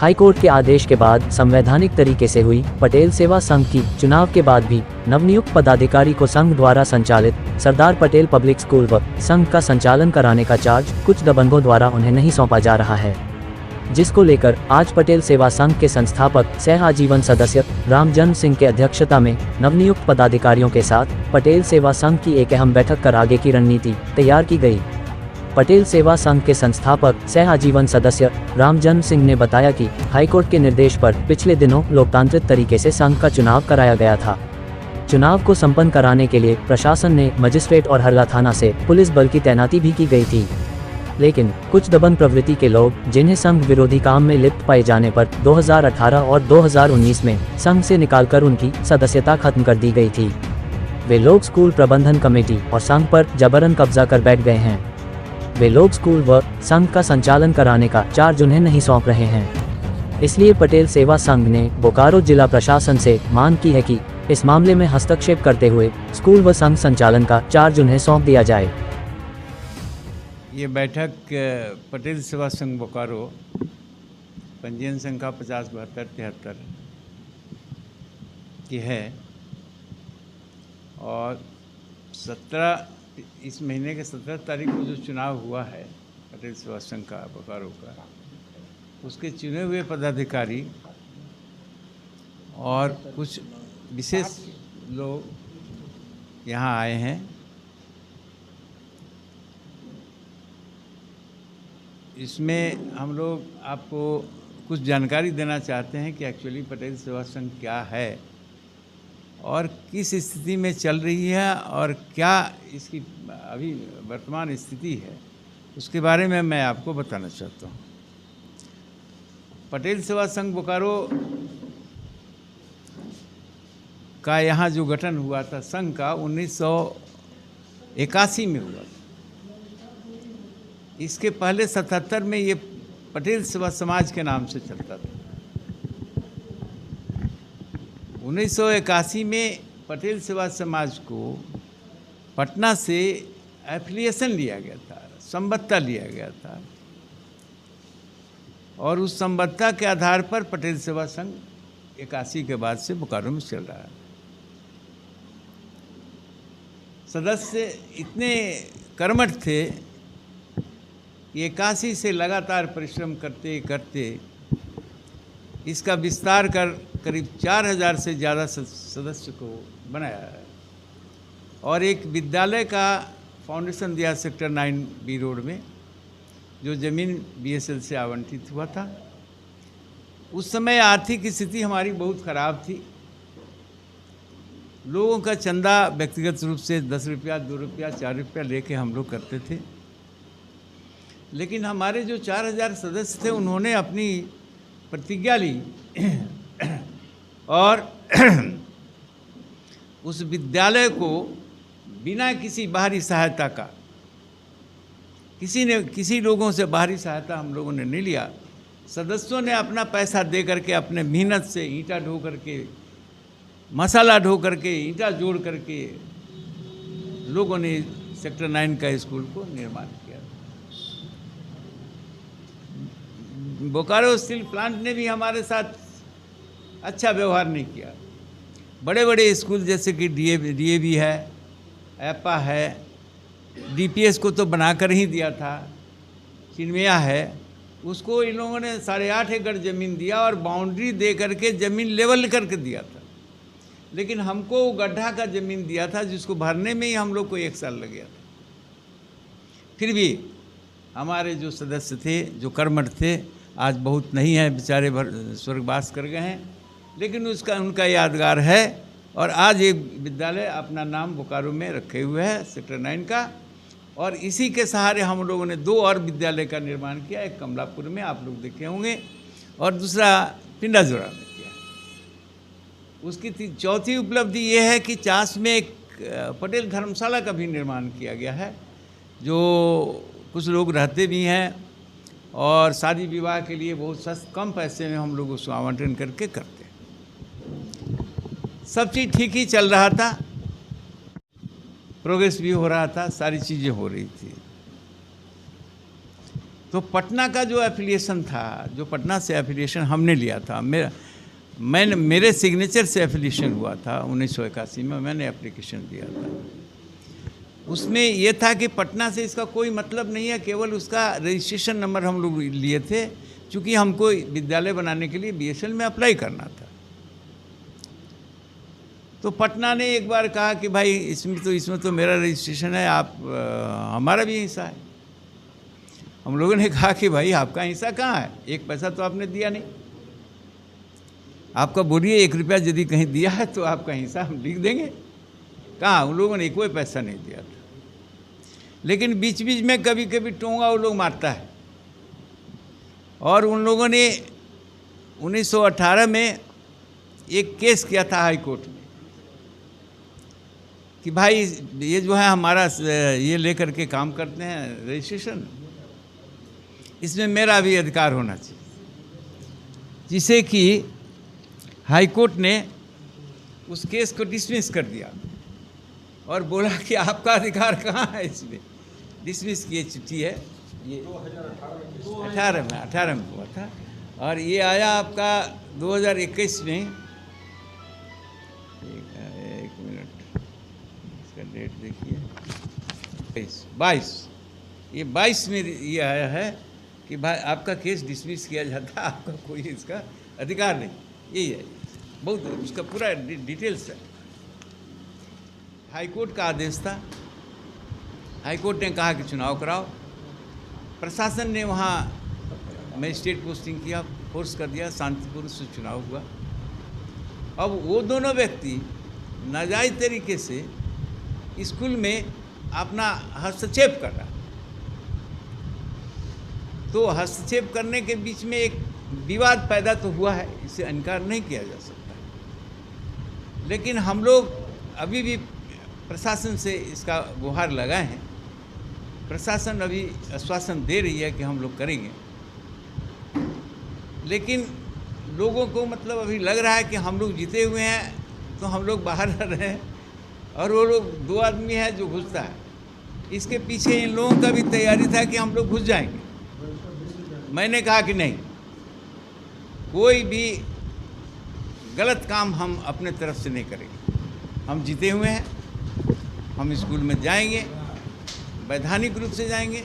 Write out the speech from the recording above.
High court के आदेश के बाद संवैधानिक तरीके से हुई पटेल सेवा संघ की चुनाव के बाद भी नवनियुक्त पदाधिकारी को संघ द्वारा संचालित सरदार पटेल पब्लिक स्कूल व संघ का संचालन कराने का चार्ज कुछ दबंगों द्वारा उन्हें नहीं सौंपा जा रहा है, जिसको लेकर आज पटेल सेवा संघ के संस्थापक सह आजीवन सदस्य रामजन्म सिंह के अध्यक्षता में नवनियुक्त पदाधिकारियों के साथ पटेल सेवा संघ की एक अहम बैठक कर आगे की रणनीति तैयार की गई। पटेल सेवा संघ के संस्थापक सह आजीवन सदस्य रामजन्म सिंह ने बताया कि हाईकोर्ट के निर्देश पर पिछले दिनों लोकतांत्रिक तरीके से संघ का चुनाव कराया गया था। चुनाव को संपन्न कराने के लिए प्रशासन ने मजिस्ट्रेट और हरला थाना से पुलिस बल की तैनाती भी की गई थी, लेकिन कुछ दबंग प्रवृत्ति के लोग जिन्हें संघ विरोधी काम में लिप्त पाए जाने पर 2018 और 2019 में संघ से निकालकर उनकी सदस्यता खत्म कर दी गई थी। वे लोग स्कूल प्रबंधन कमेटी और संघ पर जबरन कब्जा कर बैठ गए हैं। वे लोग स्कूल व संघ का संचालन कराने का चार्ज उन्हें नहीं सौंप रहे हैं। इसलिए पटेल सेवा संघ ने बोकारो जिला प्रशासन से मांग की है कि इस मामले में हस्तक्षेप करते हुए स्कूल व संघ संचालन का चार्ज उन्हें सौंप दिया जाए। ये बैठक पटेल सेवा संघ बोकारो पंजीयन संख्या 507273 की है और 17 इस महीने के 17 तारीख को जो चुनाव हुआ है पटेल सेवा संघ का बोकारो का, उसके चुने हुए पदाधिकारी और कुछ विशेष लोग यहाँ आए हैं। इसमें हम लोग आपको कुछ जानकारी देना चाहते हैं कि एक्चुअली पटेल सेवा संघ क्या है और किस स्थिति में चल रही है और क्या इसकी अभी वर्तमान स्थिति है, उसके बारे में मैं आपको बताना चाहता हूँ। पटेल सेवा संघ बोकारो का यहाँ जो गठन हुआ था संघ का 1981 में हुआ था। इसके पहले 77 में ये पटेल सेवा समाज के नाम से चलता था। 1981 में पटेल सेवा समाज को पटना से एफिलिएशन लिया गया था, संबद्धता लिया गया था और उस संबद्धता के आधार पर पटेल सेवा संघ 81 के बाद से बोकारो में चल रहा है। सदस्य इतने कर्मठ थे कि 81 से लगातार परिश्रम करते करते इसका विस्तार कर करीब 4000 से ज़्यादा सदस्य को बनाया है और एक विद्यालय का फाउंडेशन दिया सेक्टर 9B रोड में, जो ज़मीन BSL से आवंटित हुआ था। उस समय आर्थिक स्थिति हमारी बहुत ख़राब थी। लोगों का चंदा व्यक्तिगत रूप से 10 रुपया, 2 रुपया, 4 रुपया लेके हम लोग करते थे, लेकिन हमारे जो 4000 सदस्य थे उन्होंने अपनी प्रतिज्ञा ली और उस विद्यालय को बिना किसी बाहरी सहायता का, किसी लोगों से बाहरी सहायता हम लोगों ने नहीं लिया। सदस्यों ने अपना पैसा दे करके, अपने मेहनत से ईंटा ढो करके, मसाला ढो करके, ईंटा जोड़ करके लोगों ने सेक्टर 9 का स्कूल को निर्माण किया। बोकारो स्टील प्लांट ने भी हमारे साथ अच्छा व्यवहार नहीं किया। बड़े बड़े स्कूल जैसे कि DAV है, एपा है, DPS को तो बनाकर ही दिया था, चिन्मया है, उसको इन लोगों ने 8.5 एकड़ ज़मीन दिया और बाउंड्री दे करके ज़मीन लेवल करके दिया था। लेकिन हमको गड्ढा का ज़मीन दिया था जिसको भरने में ही हम लोग को 1 साल लग गया था। फिर भी हमारे जो सदस्य थे, जो कर्मठ थे, आज बहुत नहीं है, बेचारे स्वर्गवास कर गए हैं, लेकिन उनका यादगार है और आज एक विद्यालय अपना नाम बोकारो में रखे हुए है सेक्टर 9 का। और इसी के सहारे हम लोगों ने 2 और विद्यालय का निर्माण किया, एक कमलापुर में आप लोग देखे होंगे और दूसरा पिंडाजोरा में किया। उसकी चौथी उपलब्धि ये है कि चास में एक पटेल धर्मशाला का भी निर्माण किया गया है, जो कुछ लोग रहते भी हैं और शादी विवाह के लिए बहुत कम पैसे में हम लोग उसको आवंटन करके करते हैं। सब चीज़ ठीक ही चल रहा था, प्रोग्रेस भी हो रहा था, सारी चीज़ें हो रही थी। तो पटना का जो एफिलिएशन था, जो पटना से एफिलिएशन हमने लिया था, मेरे सिग्नेचर से एफिलिएशन हुआ था 1981 में, मैंने एप्लीकेशन दिया था। उसमें यह था कि पटना से इसका कोई मतलब नहीं है, केवल उसका रजिस्ट्रेशन नंबर हम लोग लिए थे, क्योंकि हमको विद्यालय बनाने के लिए बीएसएल में अप्लाई करना था। तो पटना ने एक बार कहा कि भाई इसमें तो मेरा रजिस्ट्रेशन है, आप हमारा भी हिस्सा है। हम लोगों ने कहा कि भाई आपका हिस्सा कहाँ है, एक पैसा तो आपने दिया नहीं, आपका बोलिए 1 रुपया यदि कहीं दिया है तो आपका हिस्सा हम लिख देंगे। कहाँ, उन लोगों ने कोई पैसा नहीं दिया था। लेकिन बीच बीच में कभी कभी टोंगा वो लोग मारता है, और उन लोगों ने 1918 में एक केस किया था हाई कोर्ट में कि भाई ये जो है हमारा ये लेकर के काम करते हैं रजिस्ट्रेशन, इसमें मेरा भी अधिकार होना चाहिए, जिसे कि हाई कोर्ट ने उस केस को डिसमिस कर दिया और बोला कि आपका अधिकार कहाँ है, इसमें डिसमिस की चिट्ठी है। ये 18 में हुआ था, और ये आया आपका 2021 में। एक मिनट, इसका डेट देखिए, 22, ये 22 में ये आया है कि भाई आपका केस डिसमिस किया जाता, आपका कोई इसका अधिकार नहीं। यही है, बहुत उसका पूरा डिटेल्स है। हाई कोर्ट का आदेश था, हाई कोर्ट ने कहा कि चुनाव कराओ, प्रशासन ने वहाँ मजिस्ट्रेट पोस्टिंग किया, फोर्स कर दिया, शांतिपूर्ण से चुनाव हुआ। अब वो दोनों व्यक्ति नाजायज़ तरीके से स्कूल में अपना हस्तक्षेप कर रहा, तो हस्तक्षेप करने के बीच में एक विवाद पैदा तो हुआ है, इसे इनकार नहीं किया जा सकता। लेकिन हम लोग अभी भी प्रशासन से इसका गुहार लगाए हैं, प्रशासन अभी आश्वासन दे रही है कि हम लोग करेंगे, लेकिन लोगों को मतलब अभी लग रहा है कि हम लोग जीते हुए हैं तो हम लोग बाहर रह रहे हैं, और वो लोग 2 आदमी है जो घुसता है। इसके पीछे इन लोगों का भी तैयारी था कि हम लोग घुस जाएंगे। मैंने कहा कि नहीं, कोई भी गलत काम हम अपने तरफ से नहीं करेंगे, हम जीते हुए हैं, हम स्कूल में जाएंगे, वैधानिक रूप से जाएंगे,